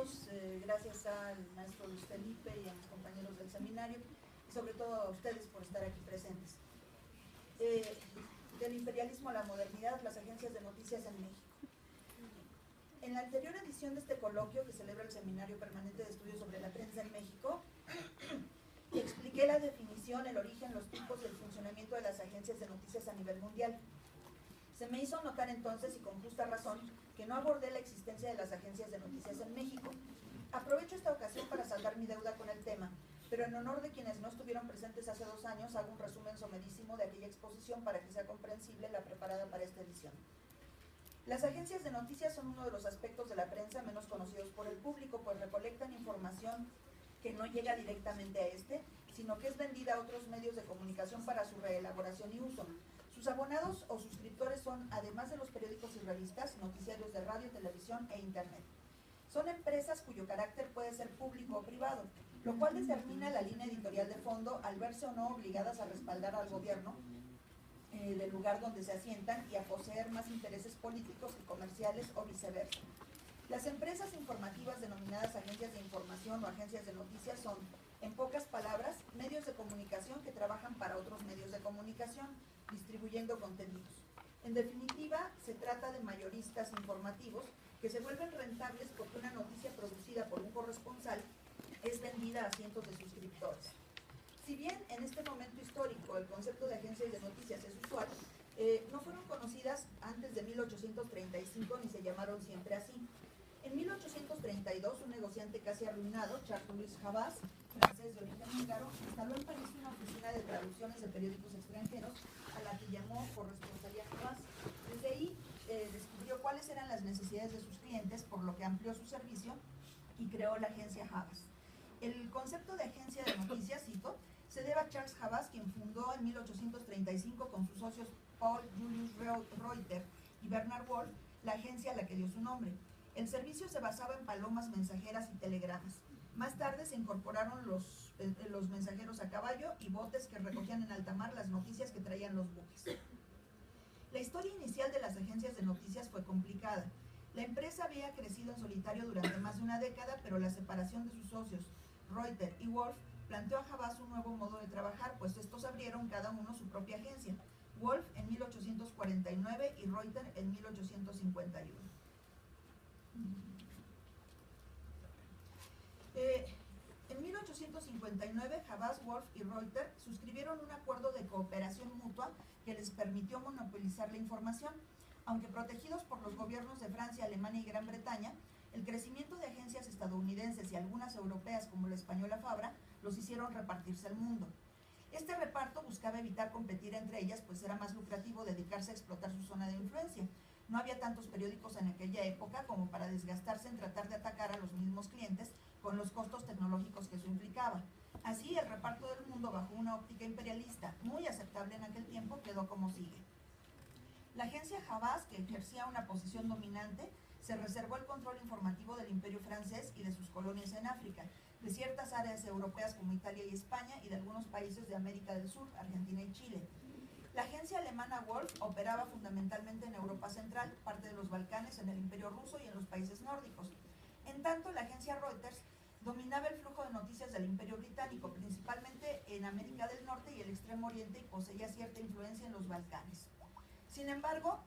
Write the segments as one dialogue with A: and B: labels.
A: todos, gracias al maestro Luis Felipe y a mis compañeros del seminario, y sobre todo a ustedes por estar aquí presentes. Del imperialismo a la modernidad, las agencias de noticias en México. En la anterior edición de este coloquio que celebra el Seminario Permanente de Estudios sobre la Prensa en México, expliqué la definición, el origen, los tipos y el funcionamiento de las agencias de noticias a nivel mundial. Se me hizo notar entonces, y con justa razón, que no abordé la existencia de las agencias de noticias en México. Aprovecho esta ocasión para saldar mi deuda con el tema, pero en honor de quienes no estuvieron presentes hace 2 años, hago un resumen somedísimo de aquella exposición para que sea comprensible la preparada para esta edición. Las agencias de noticias son uno de los aspectos de la prensa menos conocidos por el público, pues recolectan información que no llega directamente a este, sino que es vendida a otros medios de comunicación para su reelaboración y uso. Sus abonados o suscriptores son, además de los periódicos y revistas, noticiarios de radio, televisión e internet. Son empresas cuyo carácter puede ser público o privado, lo cual determina la línea editorial de fondo al verse o no obligadas a respaldar al gobierno del lugar donde se asientan y a poseer más intereses políticos que comerciales o viceversa. Las empresas informativas denominadas agencias de información o agencias de noticias son, en pocas palabras, medios de comunicación que trabajan para otros medios de comunicación, distribuyendo contenidos. En definitiva, se trata de mayoristas informativos que se vuelven rentables porque una noticia producida por un corresponsal es vendida a cientos de suscriptores. Si bien en este momento histórico el concepto de agencias de noticias es usual, no fueron conocidas antes de 1835 ni se llamaron siempre así. En 1832, un negociante casi arruinado, Charles-Louis Havas, francés de origen húngaro, instaló en París una oficina de traducciones de periódicos extranjeros a la que llamó Corresponsalía Havas. Desde ahí descubrió cuáles eran las necesidades de sus clientes, por lo que amplió su servicio y creó la agencia Havas. El concepto de agencia de noticias, cito, se debe a Charles Havas, quien fundó en 1835 con sus socios Paul Julius Reuter y Bernard Wolff la agencia a la que dio su nombre. El servicio se basaba en palomas mensajeras y telegramas. Más tarde se incorporaron los mensajeros a caballo y botes que recogían en alta mar las noticias que traían los buques. La historia inicial de las agencias de noticias fue complicada. La empresa había crecido en solitario durante más de una década, pero la separación de sus socios, Reuter y Wolff, planteó a Havas un nuevo modo de trabajar, pues estos abrieron cada uno su propia agencia. Wolff en 1849 y Reuter en 1851. En 1859, Havas, Wolff y Reuter suscribieron un acuerdo de cooperación mutua que les permitió monopolizar la información. Aunque protegidos por los gobiernos de Francia, Alemania y Gran Bretaña, el crecimiento de agencias estadounidenses y algunas europeas como la española Fabra los hicieron repartirse el mundo. Este reparto buscaba evitar competir entre ellas, pues era más lucrativo dedicarse a explotar su zona de influencia. No había tantos periódicos en aquella época como para desgastarse en tratar de atacar a los mismos clientes con los costos tecnológicos que eso implicaba. Así, el reparto del mundo bajo una óptica imperialista muy aceptable en aquel tiempo quedó como sigue. La agencia Havas, que ejercía una posición dominante, se reservó el control informativo del Imperio francés y de sus colonias en África, de ciertas áreas europeas como Italia y España y de algunos países de América del Sur, Argentina y Chile. La agencia alemana Wolff operaba fundamentalmente en Europa Central, parte de los Balcanes, en el Imperio Ruso y en los países nórdicos. En tanto, la agencia Reuters dominaba el flujo de noticias del Imperio Británico, principalmente en América del Norte y el Extremo Oriente, y poseía cierta influencia en los Balcanes. Sin embargo,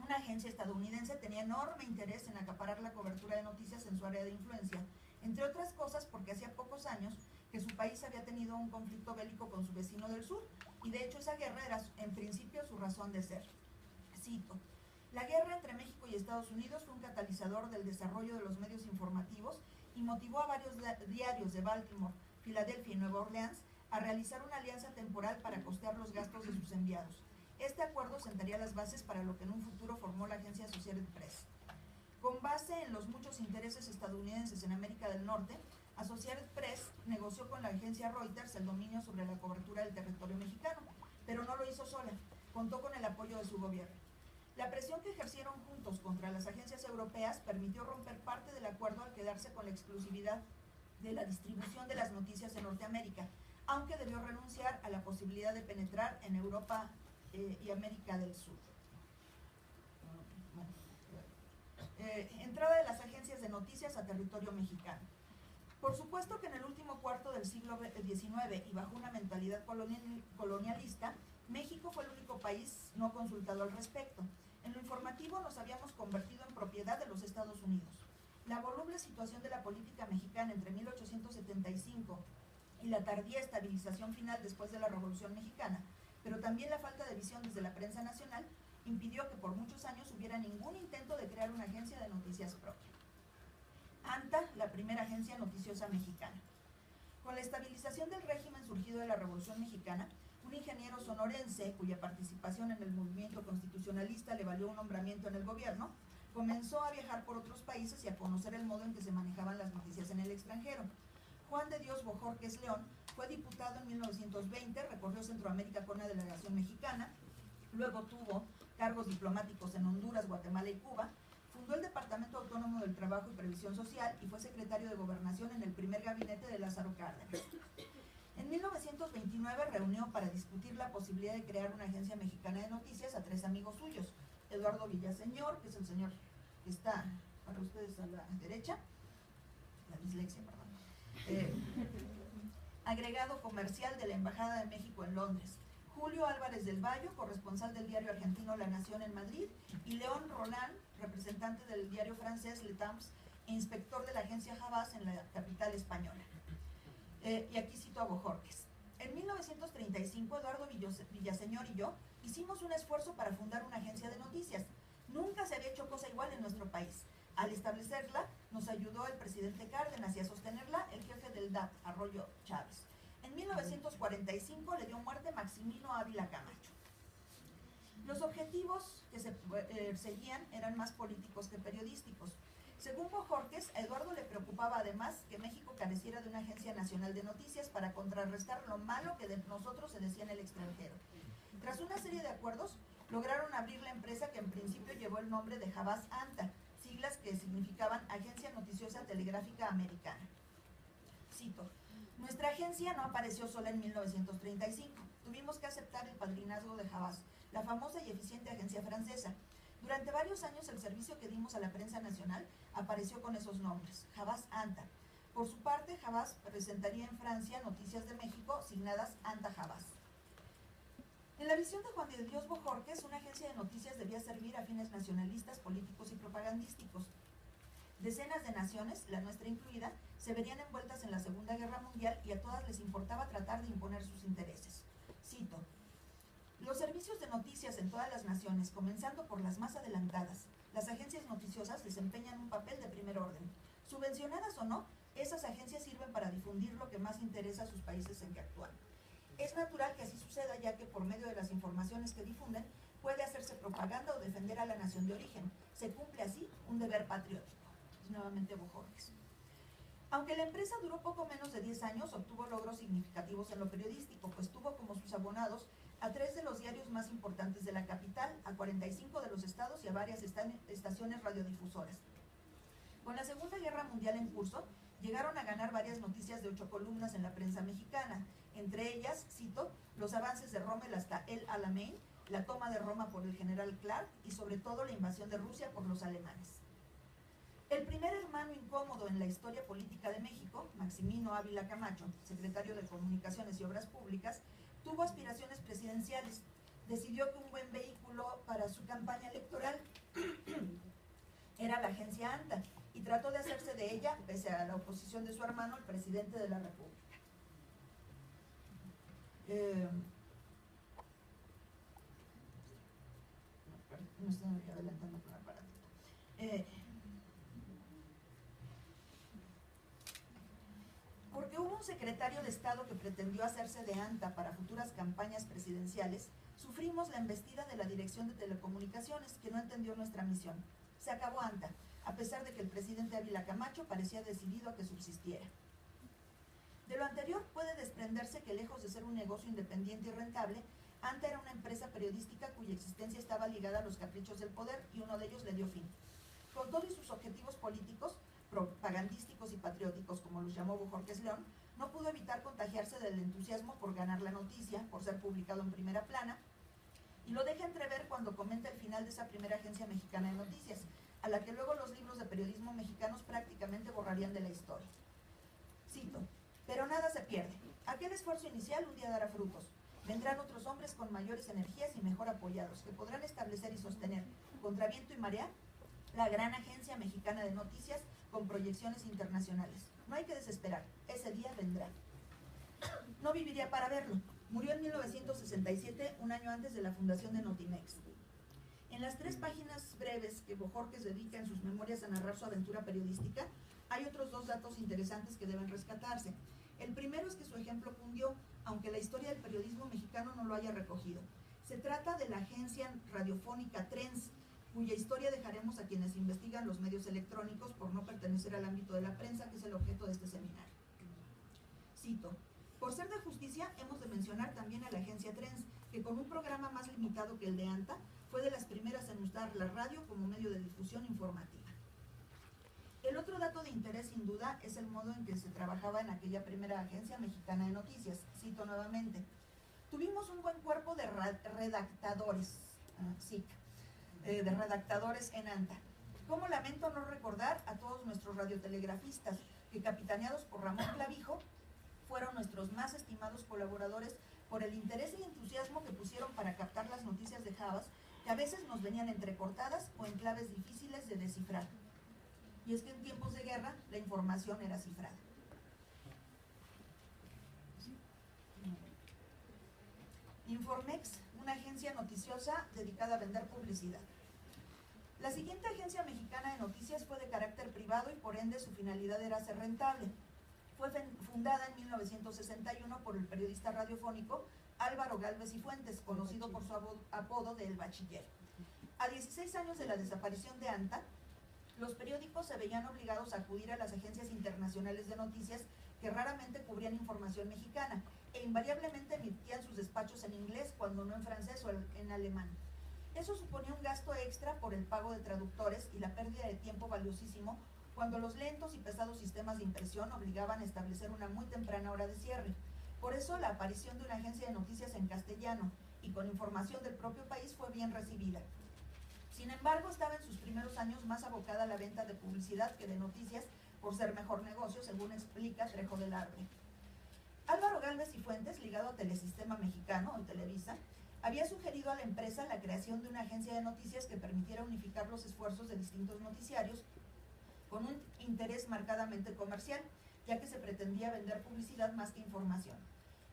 A: una agencia estadounidense tenía enorme interés en acaparar la cobertura de noticias en su área de influencia, entre otras cosas porque hacía pocos años que su país había tenido un conflicto bélico con su vecino del sur, y de hecho esa guerra era en principio su razón de ser. Cito: la guerra entre México y Estados Unidos fue un catalizador del desarrollo de los medios informativos y motivó a varios diarios de Baltimore, Filadelfia y Nueva Orleans a realizar una alianza temporal para costear los gastos de sus enviados. Este acuerdo sentaría las bases para lo que en un futuro formó la agencia Associated Press. Con base en los muchos intereses estadounidenses en América del Norte, Associated Press negoció con la agencia Reuters el dominio sobre la cobertura del territorio mexicano, pero no lo hizo sola, contó con el apoyo de su gobierno. La presión que ejercieron juntos contra las agencias europeas permitió romper parte del acuerdo al quedarse con la exclusividad de la distribución de las noticias en Norteamérica, aunque debió renunciar a la posibilidad de penetrar en Europa y América del Sur. Entrada de las agencias de noticias a territorio mexicano. Por supuesto que en el último cuarto del siglo XIX y bajo una mentalidad colonialista, México fue el único país no consultado al respecto. En lo informativo nos habíamos convertido en propiedad de los Estados Unidos. La voluble situación de la política mexicana entre 1875 y la tardía estabilización final después de la Revolución Mexicana, pero también la falta de visión desde la prensa nacional, impidió que por muchos años hubiera ningún intento de crear una agencia de noticias propia. ANTA, la primera agencia noticiosa mexicana. Con la estabilización del régimen surgido de la Revolución Mexicana, un ingeniero sonorense, cuya participación en el movimiento constitucionalista le valió un nombramiento en el gobierno, comenzó a viajar por otros países y a conocer el modo en que se manejaban las noticias en el extranjero. Juan de Dios Bojorquez León fue diputado en 1920, recorrió Centroamérica con una delegación mexicana, luego tuvo cargos diplomáticos en Honduras, Guatemala y Cuba, fundó el Departamento Autónomo del Trabajo y Previsión Social y fue secretario de Gobernación en el primer gabinete de Lázaro Cárdenas. En 1929 reunió para discutir la posibilidad de crear una agencia mexicana de noticias a 3 amigos suyos: Eduardo Villaseñor, que es el señor que está para ustedes a la derecha, la dislexia, perdón, agregado comercial de la Embajada de México en Londres; Julio Álvarez del Valle, corresponsal del diario argentino La Nación en Madrid; y León Roland, representante del diario francés Le Temps e inspector de la agencia Havas en la capital española. Y aquí cito a Bojorquez. En 1935, Eduardo Villaseñor y yo hicimos un esfuerzo para fundar una agencia de noticias. Nunca se había hecho cosa igual en nuestro país. Al establecerla, nos ayudó el presidente Cárdenas, y a sostenerla el jefe del DAT, Arroyo Chávez. En 1945 le dio muerte Maximino Ávila Camacho. Los objetivos que se seguían eran más políticos que periodísticos. Según Bojorquez, a Eduardo le preocupaba además que México careciera de una agencia nacional de noticias para contrarrestar lo malo que de nosotros se decía en el extranjero. Tras una serie de acuerdos, lograron abrir la empresa que en principio llevó el nombre de Havas ANTA, siglas que significaban Agencia Noticiosa Telegráfica Americana. Cito: nuestra agencia no apareció sola en 1935. Tuvimos que aceptar el padrinazgo de Havas, la famosa y eficiente agencia francesa. Durante varios años el servicio que dimos a la prensa nacional apareció con esos nombres: Havas ANTA. Por su parte, Havas presentaría en Francia Noticias de México signadas ANTA Havas. En la visión de Juan de Dios Bojorquez, una agencia de noticias debía servir a fines nacionalistas, políticos y propagandísticos. Decenas de naciones, la nuestra incluida, se verían envueltas en la Segunda Guerra Mundial y a todas les importaba tratar de imponer sus intereses. Cito: los servicios de noticias en todas las naciones, comenzando por las más adelantadas, las agencias noticiosas desempeñan un papel de primer orden. Subvencionadas o no, esas agencias sirven para difundir lo que más interesa a sus países en que actúan. Es natural que así suceda, ya que por medio de las informaciones que difunden puede hacerse propaganda o defender a la nación de origen. Se cumple así un deber patriótico. Es nuevamente Bojorquez. Aunque la empresa duró poco menos de 10 años, obtuvo logros significativos en lo periodístico, pues tuvo como sus abonados a 3 de los diarios más importantes de la capital, a 45 de los estados y a varias estaciones radiodifusoras. Con la Segunda Guerra Mundial en curso, llegaron a ganar varias noticias de 8 columnas en la prensa mexicana, entre ellas, cito, los avances de Rommel hasta El Alamein, la toma de Roma por el general Clark y sobre todo la invasión de Rusia por los alemanes. El primer hermano incómodo en la historia política de México, Maximino Ávila Camacho, secretario de Comunicaciones y Obras Públicas, tuvo aspiraciones presidenciales. Decidió que un buen vehículo para su campaña electoral era la agencia ANTA y trató de hacerse de ella, pese a la oposición de su hermano, el presidente de la República. No estoy adelantando con el aparatito. Porque hubo un secretario de Estado que pretendió hacerse de ANTA para futuras campañas presidenciales, sufrimos la embestida de la Dirección de Telecomunicaciones, que no entendió nuestra misión. Se acabó ANTA, a pesar de que el presidente Ávila Camacho parecía decidido a que subsistiera. De lo anterior puede desprenderse que, lejos de ser un negocio independiente y rentable, ANTA era una empresa periodística cuya existencia estaba ligada a los caprichos del poder, y uno de ellos le dio fin. Con todos sus objetivos políticos, propagandísticos y patrióticos, como los llamó Bojorquez León, no pudo evitar contagiarse del entusiasmo por ganar la noticia, por ser publicado en primera plana, y lo deja entrever cuando comenta el final de esa primera agencia mexicana de noticias. a la que luego los libros de periodismo mexicanos prácticamente borrarían de la historia. Cito: pero nada se pierde. Aquel esfuerzo inicial un día dará frutos. Vendrán otros hombres con mayores energías y mejor apoyados, que podrán establecer y sostener, contra viento y marea, la gran agencia mexicana de noticias con proyecciones internacionales. No hay que desesperar, ese día vendrá. No viviría para verlo. Murió en 1967, un año antes de la fundación de Notimex. En las 3 páginas breves que Bojorquez dedica en sus memorias a narrar su aventura periodística, hay otros 2 datos interesantes que deben rescatarse. El primero es que su ejemplo cundió, aunque la historia del periodismo mexicano no lo haya recogido. Se trata de la agencia radiofónica Trens, cuya historia dejaremos a quienes investigan los medios electrónicos por no pertenecer al ámbito de la prensa, que es el objeto de este seminario. Cito: por ser de justicia, hemos de mencionar también a la agencia Trens, que con un programa más limitado que el de ANTA, fue de las primeras en usar la radio como medio de difusión informativa. El otro dato de interés, sin duda, es el modo en que se trabajaba en aquella primera agencia mexicana de noticias. Cito nuevamente: tuvimos un buen cuerpo de redactadores, de redactadores en ANTA. Cómo lamento no recordar a todos nuestros radiotelegrafistas, que capitaneados por Ramón Clavijo, fueron nuestros más estimados colaboradores por el interés y entusiasmo que pusieron para captar las noticias de Javas, que a veces nos venían entrecortadas o en claves difíciles de descifrar. Y es que en tiempos de guerra la información era cifrada. Informex, una agencia noticiosa dedicada a vender publicidad. La siguiente agencia mexicana de noticias fue de carácter privado y por ende su finalidad era ser rentable. Fue fundada en 1961 por el periodista radiofónico Álvaro Gálvez y Fuentes, conocido por su apodo de El Bachiller. A 16 años de la desaparición de ANTA, los periódicos se veían obligados a acudir a las agencias internacionales de noticias que raramente cubrían información mexicana e invariablemente emitían sus despachos en inglés, cuando no en francés o en alemán. Eso suponía un gasto extra por el pago de traductores y la pérdida de tiempo valiosísimo cuando los lentos y pesados sistemas de impresión obligaban a establecer una muy temprana hora de cierre. Por eso la aparición de una agencia de noticias en castellano y con información del propio país fue bien recibida. Sin embargo, estaba en sus primeros años más abocada a la venta de publicidad que de noticias, por ser mejor negocio, según explica Trejo del Arbre. Álvaro Gálvez y Fuentes, ligado a Telesistema Mexicano, o Televisa, había sugerido a la empresa la creación de una agencia de noticias que permitiera unificar los esfuerzos de distintos noticiarios con un interés marcadamente comercial, ya que se pretendía vender publicidad más que información.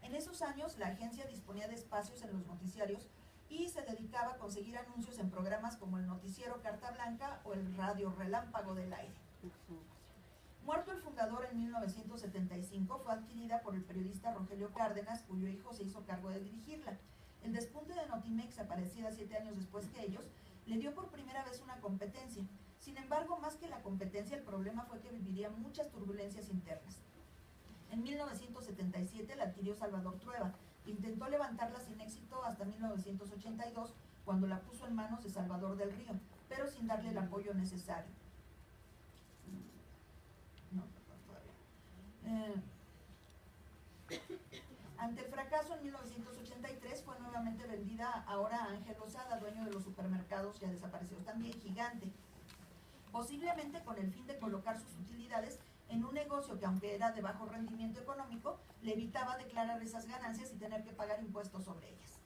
A: En esos años, la agencia disponía de espacios en los noticiarios y se dedicaba a conseguir anuncios en programas como el noticiero Carta Blanca o el radio Relámpago del Aire. Muerto el fundador en 1975, fue adquirida por el periodista Rogelio Cárdenas, cuyo hijo se hizo cargo de dirigirla. El despunte de Notimex, aparecida 7 años después que ellos, le dio por primera vez una competencia. Sin embargo, más que la competencia, el problema fue que viviría muchas turbulencias internas. En 1977 la adquirió Salvador Trueba, que intentó levantarla sin éxito hasta 1982, cuando la puso en manos de Salvador del Río, pero sin darle el apoyo necesario. Ante el fracaso, en 1983 fue nuevamente vendida ahora a Ángel Lozada, dueño de los supermercados ya desaparecidos también, Gigante, posiblemente con el fin de colocar sus utilidades en un negocio que, aunque era de bajo rendimiento económico, le evitaba declarar esas ganancias y tener que pagar impuestos sobre ellas.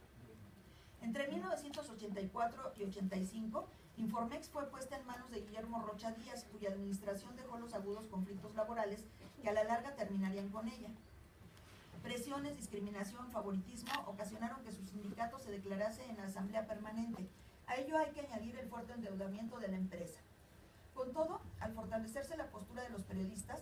A: Entre 1984 y 85, Informex fue puesta en manos de Guillermo Rocha Díaz, cuya administración dejó los agudos conflictos laborales que a la larga terminarían con ella. Presiones, discriminación, favoritismo ocasionaron que su sindicato se declarase en la asamblea permanente. A ello hay que añadir el fuerte endeudamiento de la empresa. Con todo, al fortalecerse la postura de los periodistas,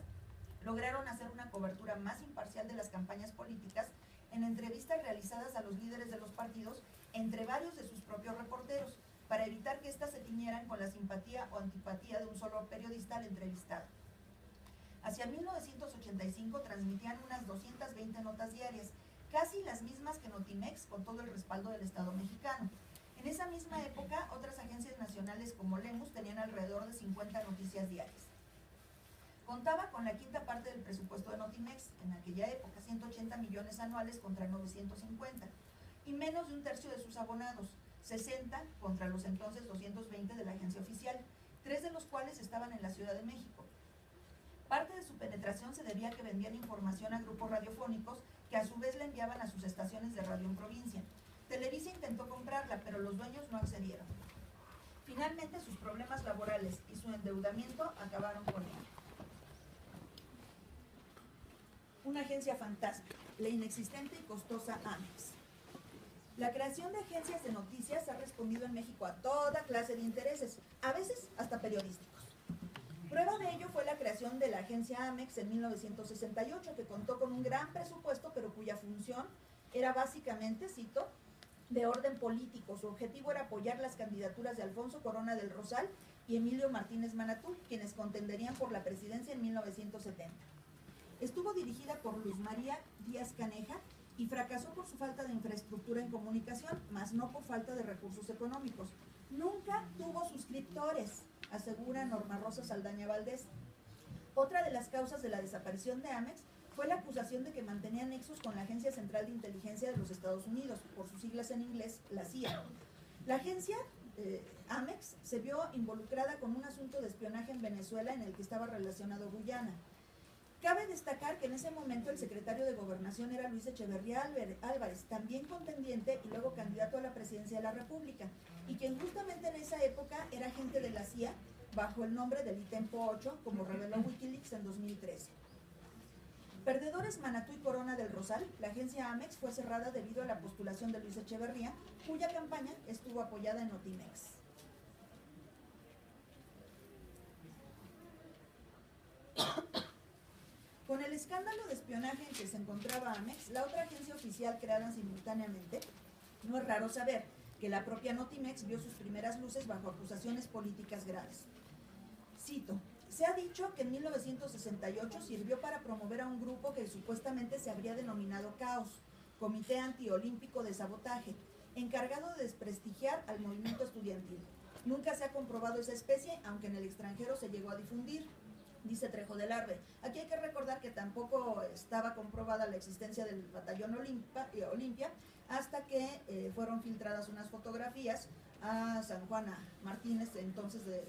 A: lograron hacer una cobertura más imparcial de las campañas políticas en entrevistas realizadas a los líderes de los partidos entre varios de sus propios reporteros, para evitar que éstas se tiñeran con la simpatía o antipatía de un solo periodista al entrevistado. Hacia 1985 transmitían unas 220 notas diarias, casi las mismas que Notimex, con todo el respaldo del Estado mexicano. En esa misma época, otras agencias nacionales como Lemus tenían alrededor de 50 noticias diarias. Contaba con la quinta parte del presupuesto de Notimex, en aquella época 180 millones anuales contra 950, y menos de un tercio de sus abonados, 60 contra los entonces 220 de la agencia oficial, 3 de los cuales estaban en la Ciudad de México. Parte de su penetración se debía a que vendían información a grupos radiofónicos que a su vez le enviaban a sus estaciones de radio en provincia. Televisa intentó comprarla, pero los dueños no accedieron. Finalmente, sus problemas laborales y su endeudamiento acabaron con ella. Una agencia fantástica, la inexistente y costosa Amex. La creación de agencias de noticias ha respondido en México a toda clase de intereses, a veces hasta periodísticos. Prueba de ello fue la creación de la agencia Amex en 1968, que contó con un gran presupuesto, pero cuya función era básicamente, cito, de orden político. Su objetivo era apoyar las candidaturas de Alfonso Corona del Rosal y Emilio Martínez Manatú, quienes contenderían por la presidencia en 1970. Estuvo dirigida por Luz María Díaz Caneja y fracasó por su falta de infraestructura en comunicación, más no por falta de recursos económicos. Nunca tuvo suscriptores, asegura Norma Rosa Saldaña Valdés. Otra de las causas de la desaparición de Amex fue la acusación de que mantenía nexos con la Agencia Central de Inteligencia de los Estados Unidos, por sus siglas en inglés, la CIA. La agencia Amex se vio involucrada con un asunto de espionaje en Venezuela en el que estaba relacionado Guyana. Cabe destacar que en ese momento el secretario de Gobernación era Luis Echeverría Álvarez, también contendiente y luego candidato a la presidencia de la República, y quien justamente en esa época era agente de la CIA bajo el nombre del Itempo 8, como reveló Wikileaks en 2013. Perdedores Manatú y Corona del Rosal, la agencia Amex fue cerrada debido a la postulación de Luis Echeverría, cuya campaña estuvo apoyada en Notimex. Con el escándalo de espionaje en que se encontraba Amex, la otra agencia oficial creada simultáneamente, no es raro saber que la propia Notimex vio sus primeras luces bajo acusaciones políticas graves. Cito, se ha dicho que en 1968 sirvió para promover a un grupo que supuestamente se habría denominado Caos, Comité Antiolímpico de Sabotaje, encargado de desprestigiar al movimiento estudiantil. Nunca se ha comprobado esa especie, aunque en el extranjero se llegó a difundir, dice Trejo del Arbe. Aquí hay que recordar que tampoco estaba comprobada la existencia del batallón Olimpia hasta que fueron filtradas unas fotografías a San Juana Martínez, entonces de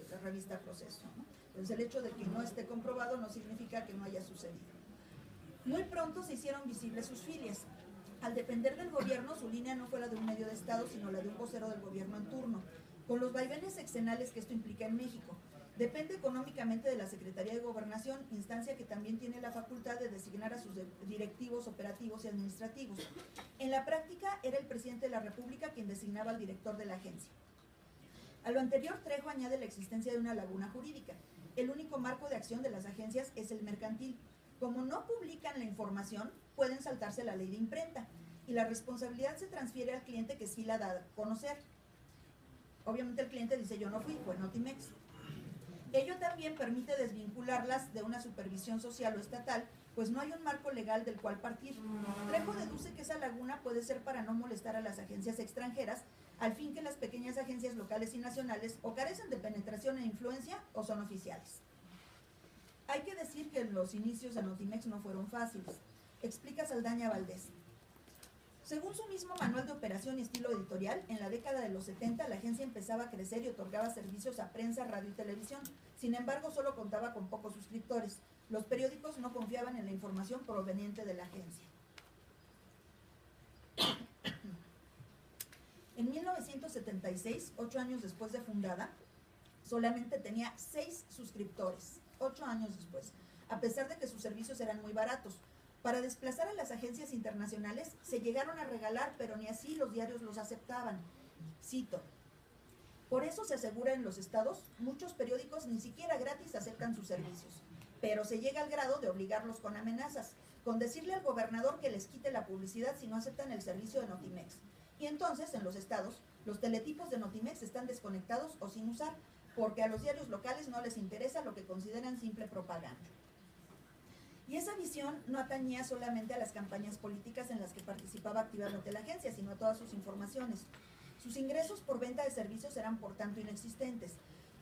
A: la revista Proceso, ¿no? Entonces el hecho de que no esté comprobado no significa que no haya sucedido. Muy pronto se hicieron visibles sus filias. Al depender del gobierno, su línea no fue la de un medio de Estado, sino la de un vocero del gobierno en turno, con los vaivenes sexenales que esto implica en México. Depende económicamente de la Secretaría de Gobernación, instancia que también tiene la facultad de designar a sus directivos operativos y administrativos. En la práctica, era el presidente de la República quien designaba al director de la agencia. A lo anterior, Trejo añade la existencia de una laguna jurídica. El único marco de acción de las agencias es el mercantil. Como no publican la información, pueden saltarse la ley de imprenta, y la responsabilidad se transfiere al cliente que sí la da a conocer. Obviamente el cliente dice, yo no fui, fue Notimex. Ello también permite desvincularlas de una supervisión social o estatal, pues no hay un marco legal del cual partir. Trejo deduce que esa laguna puede ser para no molestar a las agencias extranjeras, al fin que las pequeñas agencias locales y nacionales o carecen de penetración e influencia o son oficiales. Hay que decir que los inicios de Notimex no fueron fáciles, explica Saldaña Valdés. Según su mismo manual de operación y estilo editorial, en la década de los 70 la agencia empezaba a crecer y otorgaba servicios a prensa, radio y televisión. Sin embargo, solo contaba con pocos suscriptores. Los periódicos no confiaban en la información proveniente de la agencia. En 1976, 8 años después de fundada, solamente tenía 6 suscriptores, 8 años después, a pesar de que sus servicios eran muy baratos. Para desplazar a las agencias internacionales se llegaron a regalar, pero ni así los diarios los aceptaban. Cito, por eso se asegura en los estados, muchos periódicos ni siquiera gratis aceptan sus servicios, pero se llega al grado de obligarlos con amenazas, con decirle al gobernador que les quite la publicidad si no aceptan el servicio de Notimex. Y entonces, en los estados, los teletipos de Notimex están desconectados o sin usar, porque a los diarios locales no les interesa lo que consideran simple propaganda. Y esa visión no atañía solamente a las campañas políticas en las que participaba activamente la agencia, sino a todas sus informaciones. Sus ingresos por venta de servicios eran por tanto inexistentes.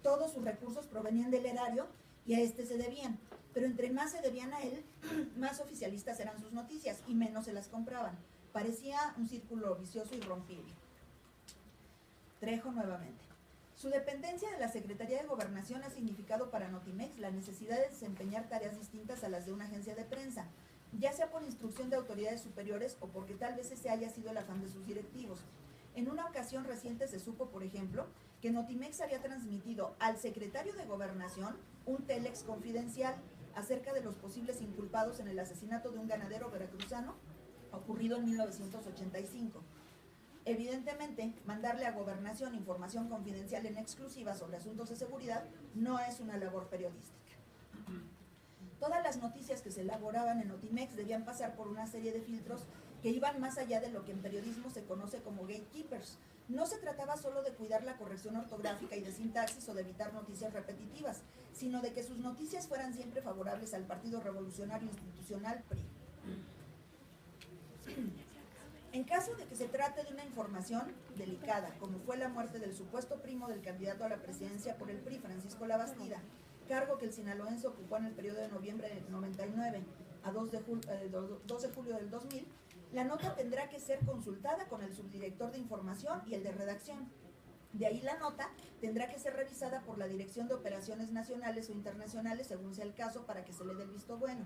A: Todos sus recursos provenían del erario y a este se debían, pero entre más se debían a él, más oficialistas eran sus noticias y menos se las compraban. Parecía un círculo vicioso irrompible. Trejo nuevamente. Su dependencia de la Secretaría de Gobernación ha significado para Notimex la necesidad de desempeñar tareas distintas a las de una agencia de prensa, ya sea por instrucción de autoridades superiores o porque tal vez ese haya sido el afán de sus directivos. En una ocasión reciente se supo, por ejemplo, que Notimex había transmitido al secretario de Gobernación un telex confidencial acerca de los posibles inculpados en el asesinato de un ganadero veracruzano ocurrido en 1985. Evidentemente, mandarle a Gobernación información confidencial en exclusiva sobre asuntos de seguridad no es una labor periodística. Todas las noticias que se elaboraban en Notimex debían pasar por una serie de filtros que iban más allá de lo que en periodismo se conoce como gatekeepers. No se trataba solo de cuidar la corrección ortográfica y de sintaxis o de evitar noticias repetitivas, sino de que sus noticias fueran siempre favorables al Partido Revolucionario Institucional PRI. En caso de que se trate de una información delicada, como fue la muerte del supuesto primo del candidato a la presidencia por el PRI, Francisco Labastida, cargo que el sinaloense ocupó en el periodo de noviembre del 99 a 2 de julio del 2000, la nota tendrá que ser consultada con el subdirector de información y el de redacción. De ahí la nota tendrá que ser revisada por la Dirección de Operaciones Nacionales o Internacionales, según sea el caso, para que se le dé el visto bueno.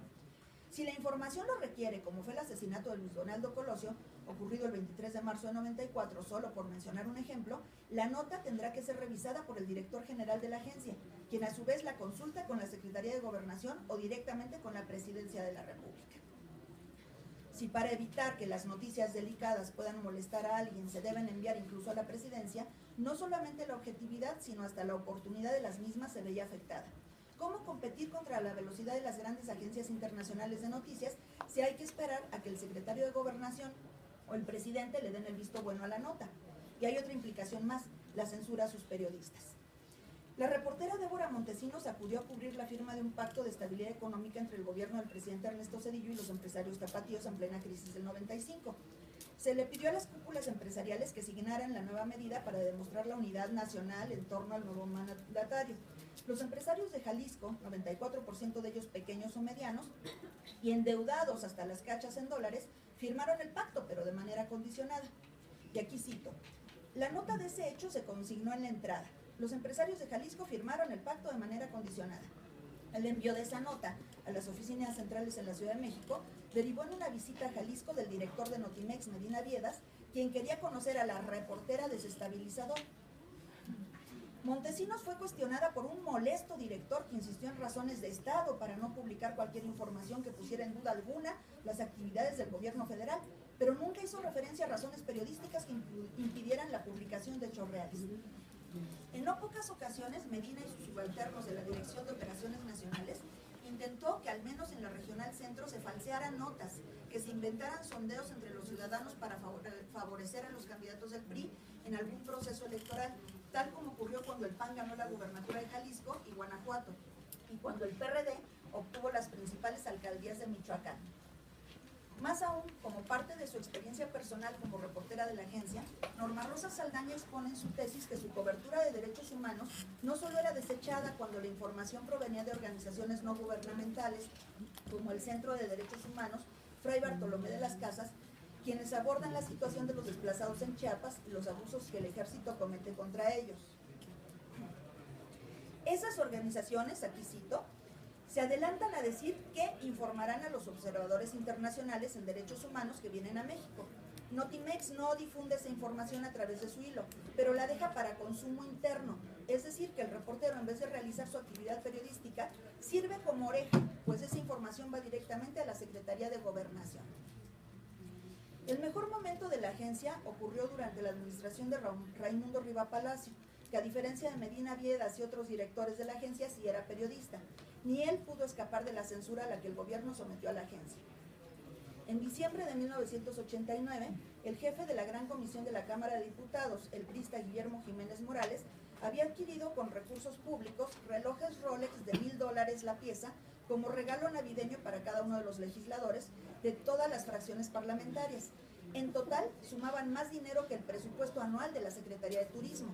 A: Si la información lo requiere, como fue el asesinato de Luis Donaldo Colosio, ocurrido el 23 de marzo de 94, solo por mencionar un ejemplo, la nota tendrá que ser revisada por el director general de la agencia, quien a su vez la consulta con la Secretaría de Gobernación o directamente con la Presidencia de la República. Si para evitar que las noticias delicadas puedan molestar a alguien se deben enviar incluso a la Presidencia, no solamente la objetividad, sino hasta la oportunidad de las mismas se veía afectada. ¿Cómo competir contra la velocidad de las grandes agencias internacionales de noticias si hay que esperar a que el secretario de Gobernación o el presidente le den el visto bueno a la nota? Y hay otra implicación más, la censura a sus periodistas. La reportera Débora Montesinos acudió a cubrir la firma de un pacto de estabilidad económica entre el gobierno del presidente Ernesto Zedillo y los empresarios tapatíos en plena crisis del 95. Se le pidió a las cúpulas empresariales que signaran la nueva medida para demostrar la unidad nacional en torno al nuevo mandatario. Los empresarios de Jalisco, 94% de ellos pequeños o medianos, y endeudados hasta las cachas en dólares, firmaron el pacto, pero de manera condicionada. Y aquí cito, la nota de ese hecho se consignó en la entrada. Los empresarios de Jalisco firmaron el pacto de manera condicionada. El envío de esa nota a las oficinas centrales en la Ciudad de México derivó en una visita a Jalisco del director de Notimex, Medina Viedas, quien quería conocer a la reportera desestabilizador. Montesinos fue cuestionada por un molesto director que insistió en razones de Estado para no publicar cualquier información que pusiera en duda alguna las actividades del gobierno federal, pero nunca hizo referencia a razones periodísticas que impidieran la publicación de hechos reales. En no pocas ocasiones, Medina y sus subalternos de la Dirección de Operaciones Nacionales intentó que al menos en la Regional Centro se falsearan notas, que se inventaran sondeos entre los ciudadanos para favorecer a los candidatos del PRI en algún proceso electoral, tal como ocurrió cuando el PAN ganó la gubernatura de Jalisco y Guanajuato, y cuando el PRD obtuvo las principales alcaldías de Michoacán. Más aún, como parte de su experiencia personal como reportera de la agencia, Norma Rosa Saldaña expone en su tesis que su cobertura de derechos humanos no solo era desechada cuando la información provenía de organizaciones no gubernamentales, como el Centro de Derechos Humanos, Fray Bartolomé de las Casas, quienes abordan la situación de los desplazados en Chiapas y los abusos que el ejército comete contra ellos. Esas organizaciones, aquí cito, se adelantan a decir que informarán a los observadores internacionales en derechos humanos que vienen a México. Notimex no difunde esa información a través de su hilo, pero la deja para consumo interno, es decir, que el reportero, en vez de realizar su actividad periodística, sirve como oreja, pues esa información va directamente a la Secretaría de Gobernación. El mejor momento de la agencia ocurrió durante la administración de Raimundo Riva Palacio, que a diferencia de Medina Viedas y otros directores de la agencia, sí era periodista. Ni él pudo escapar de la censura a la que el gobierno sometió a la agencia. En diciembre de 1989, el jefe de la Gran Comisión de la Cámara de Diputados, el priista Guillermo Jiménez Morales, había adquirido con recursos públicos relojes Rolex de $1,000 la pieza como regalo navideño para cada uno de los legisladores de todas las fracciones parlamentarias. En total, sumaban más dinero que el presupuesto anual de la Secretaría de Turismo.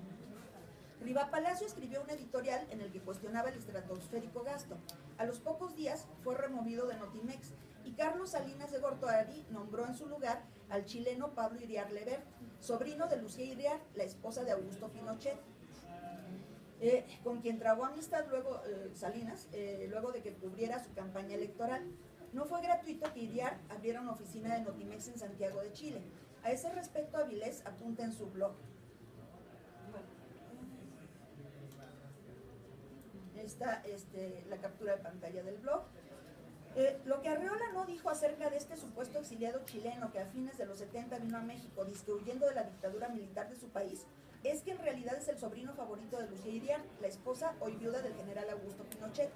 A: Riva Palacio escribió un editorial en el que cuestionaba el estratosférico gasto. A los pocos días fue removido de Notimex y Carlos Salinas de Gortari nombró en su lugar al chileno Pablo Iriar Levert, sobrino de Lucía Iriar, la esposa de Augusto Pinochet. con quien trabó amistad luego Salinas, luego de que cubriera su campaña electoral. No fue gratuito que Iriart abriera una oficina de Notimex en Santiago de Chile. A ese respecto, Avilés apunta en su blog. Está la captura de pantalla del blog. Lo que Arreola no dijo acerca de este supuesto exiliado chileno que a fines de los 70 vino a México, dizque huyendo de la dictadura militar de su país, es que en realidad es el sobrino favorito de Lucía Iriart, la esposa hoy viuda del general Augusto Pinochet.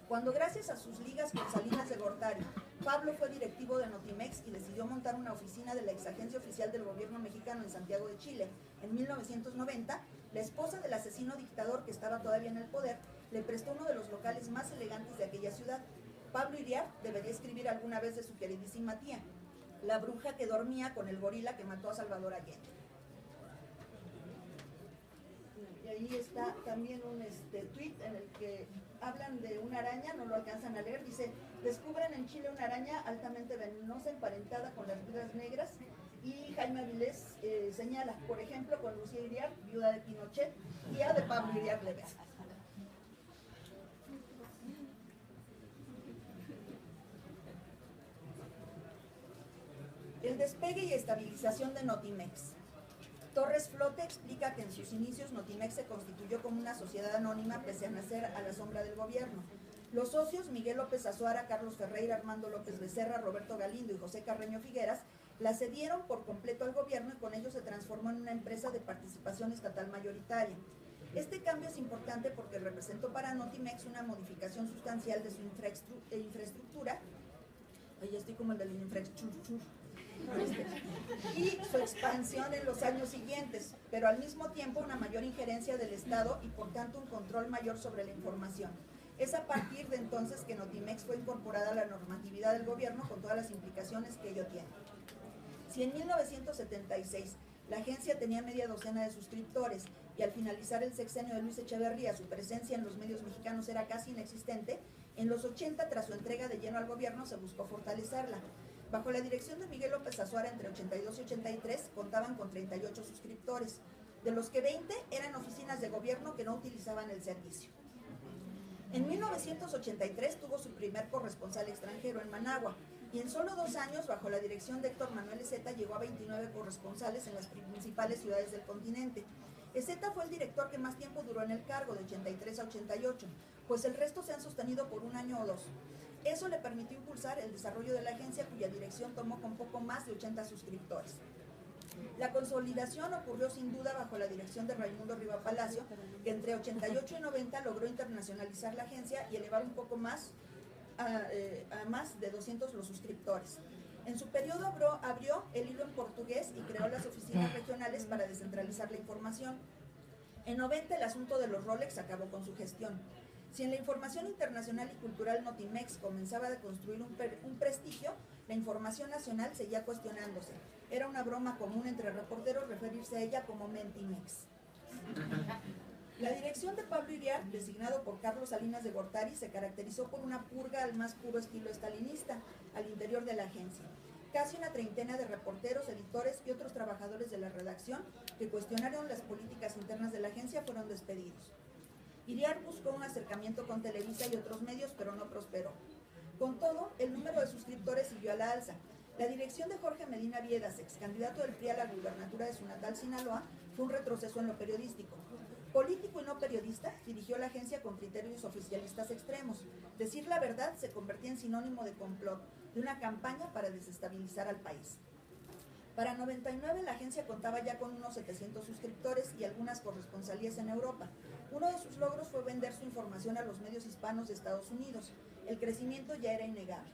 A: Cuando gracias a sus ligas con Salinas de Gortari, Pablo fue directivo de Notimex y decidió montar una oficina de la exagencia oficial del gobierno mexicano en Santiago de Chile en 1990, la esposa del asesino dictador que estaba todavía en el poder le prestó uno de los locales más elegantes de aquella ciudad. Pablo Iriart debería escribir alguna vez de su queridísima tía, la bruja que dormía con el gorila que mató a Salvador Allende. Y ahí está también un tweet en el que hablan de una araña, no lo alcanzan a leer, dice: descubren en Chile una araña altamente venenosa emparentada con las viudas negras, y Jaime Avilés señala, por ejemplo, con Lucía Iriart, viuda de Pinochet, tía de Pablo Iriart Levesque. El despegue y estabilización de Notimex. Torres Flote explica que en sus inicios Notimex se constituyó como una sociedad anónima pese a nacer a la sombra del gobierno. Los socios Miguel López Azuara, Carlos Ferreira, Armando López Becerra, Roberto Galindo y José Carreño Figueras la cedieron por completo al gobierno y con ello se transformó en una empresa de participación estatal mayoritaria. Este cambio es importante porque representó para Notimex una modificación sustancial de su infraestructura. Ahí estoy como el del infraestructura. Y su expansión en los años siguientes, pero al mismo tiempo una mayor injerencia del Estado y por tanto un control mayor sobre la información. Es a partir de entonces que Notimex fue incorporada a la normatividad del gobierno con todas las implicaciones que ello tiene. Si en 1976 la agencia tenía media docena de suscriptores y al finalizar el sexenio de Luis Echeverría su presencia en los medios mexicanos era casi inexistente, en los 80, tras su entrega de lleno al gobierno, se buscó fortalecerla. Bajo la dirección de Miguel López Azuara, entre 82 y 83, contaban con 38 suscriptores, de los que 20 eran oficinas de gobierno que no utilizaban el servicio. En 1983 tuvo su primer corresponsal extranjero en Managua, y en solo 2 años, bajo la dirección de Héctor Manuel Ezeta, llegó a 29 corresponsales en las principales ciudades del continente. Ezeta fue el director que más tiempo duró en el cargo, de 83 a 88, pues el resto se han sostenido por 1 año o 2. Eso le permitió impulsar el desarrollo de la agencia, cuya dirección tomó con poco más de 80 suscriptores. La consolidación ocurrió sin duda bajo la dirección de Raimundo Riva Palacio, que entre 88 y 90 logró internacionalizar la agencia y elevar un poco más a más de 200 los suscriptores. En su periodo abrió el hilo en portugués y creó las oficinas regionales para descentralizar la información. En 90 el asunto de los Rolex acabó con su gestión. Si en la información internacional y cultural Notimex comenzaba a construir un prestigio, la información nacional seguía cuestionándose. Era una broma común entre reporteros referirse a ella como Mentimex. La dirección de Pablo Iriart, designado por Carlos Salinas de Gortari, se caracterizó por una purga al más puro estilo estalinista al interior de la agencia. Casi una treintena de reporteros, editores y otros trabajadores de la redacción que cuestionaron las políticas internas de la agencia fueron despedidos. Iriart buscó un acercamiento con Televisa y otros medios, pero no prosperó. Con todo, el número de suscriptores siguió a la alza. La dirección de Jorge Medina Viedas, ex candidato del PRI a la gubernatura de su natal Sinaloa, fue un retroceso en lo periodístico. Político y no periodista, dirigió la agencia con criterios oficialistas extremos. Decir la verdad se convertía en sinónimo de complot, de una campaña para desestabilizar al país. Para 99 la agencia contaba ya con unos 700 suscriptores y algunas corresponsalías en Europa. Uno de sus logros fue vender su información a los medios hispanos de Estados Unidos. El crecimiento ya era innegable.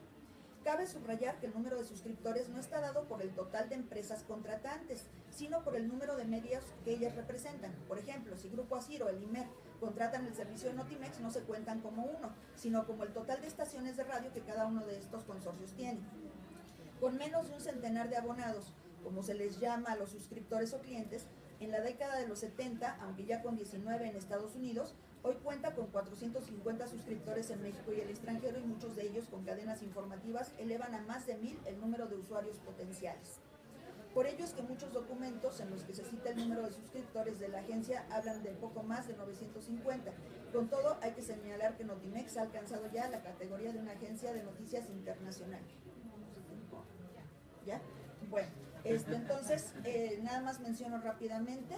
A: Cabe subrayar que el número de suscriptores no está dado por el total de empresas contratantes, sino por el número de medios que ellas representan. Por ejemplo, si Grupo Asir o el IMER contratan el servicio de Notimex, no se cuentan como uno, sino como el total de estaciones de radio que cada uno de estos consorcios tiene. Con menos de un centenar de abonados, como se les llama a los suscriptores o clientes, en la década de los 70, aunque ya con 19 en Estados Unidos, hoy cuenta con 450 suscriptores en México y el extranjero, y muchos de ellos con cadenas informativas elevan a más de 1000 el número de usuarios potenciales. Por ello es que muchos documentos en los que se cita el número de suscriptores de la agencia hablan de poco más de 950. Con todo, hay que señalar que Notimex ha alcanzado ya la categoría de una agencia de noticias internacional. ¿Ya? Bueno, entonces, nada más menciono rápidamente.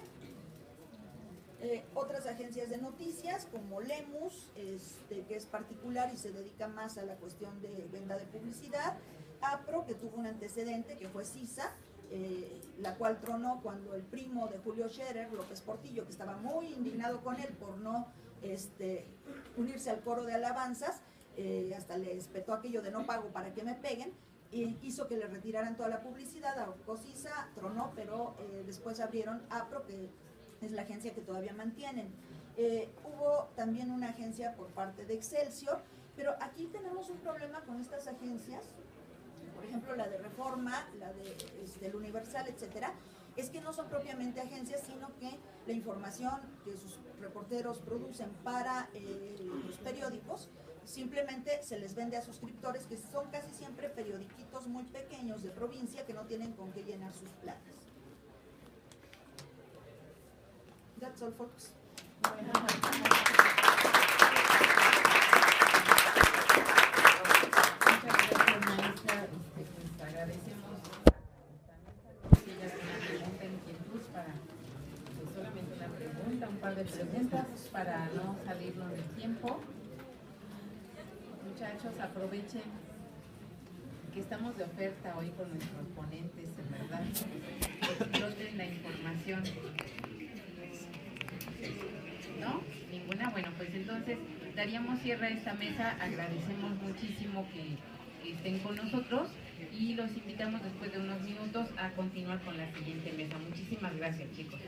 A: Otras agencias de noticias como Lemus, que es particular y se dedica más a la cuestión de venta de publicidad. APRO, que tuvo un antecedente que fue CISA, la cual tronó cuando el primo de Julio Scherer, López Portillo, que estaba muy indignado con él por no unirse al coro de alabanzas, hasta le espetó aquello de no pago para que me peguen, y hizo que le retiraran toda la publicidad. A CISA tronó, pero después abrieron APRO, que es la agencia que todavía mantienen. Hubo también una agencia por parte de Excelsior, pero aquí tenemos un problema con estas agencias. Por ejemplo, la de Reforma, la de el Universal, etcétera, es que no son propiamente agencias, sino que la información que sus reporteros producen para los periódicos simplemente se les vende a suscriptores, que son casi siempre periodiquitos muy pequeños de provincia que no tienen con qué llenar sus planes. That's all, folks.
B: Agradecemos si ella tiene una pregunta, inquietud para solamente una pregunta, un par de preguntas para no salirnos del tiempo. Muchachos, aprovechen que estamos de oferta hoy con nuestros ponentes, en verdad. Exploten la información. ¿No? ¿Ninguna? Bueno, pues entonces daríamos cierre a esta mesa. Agradecemos muchísimo que estén con nosotros y los invitamos después de unos minutos a continuar con la siguiente mesa. Muchísimas gracias, chicos.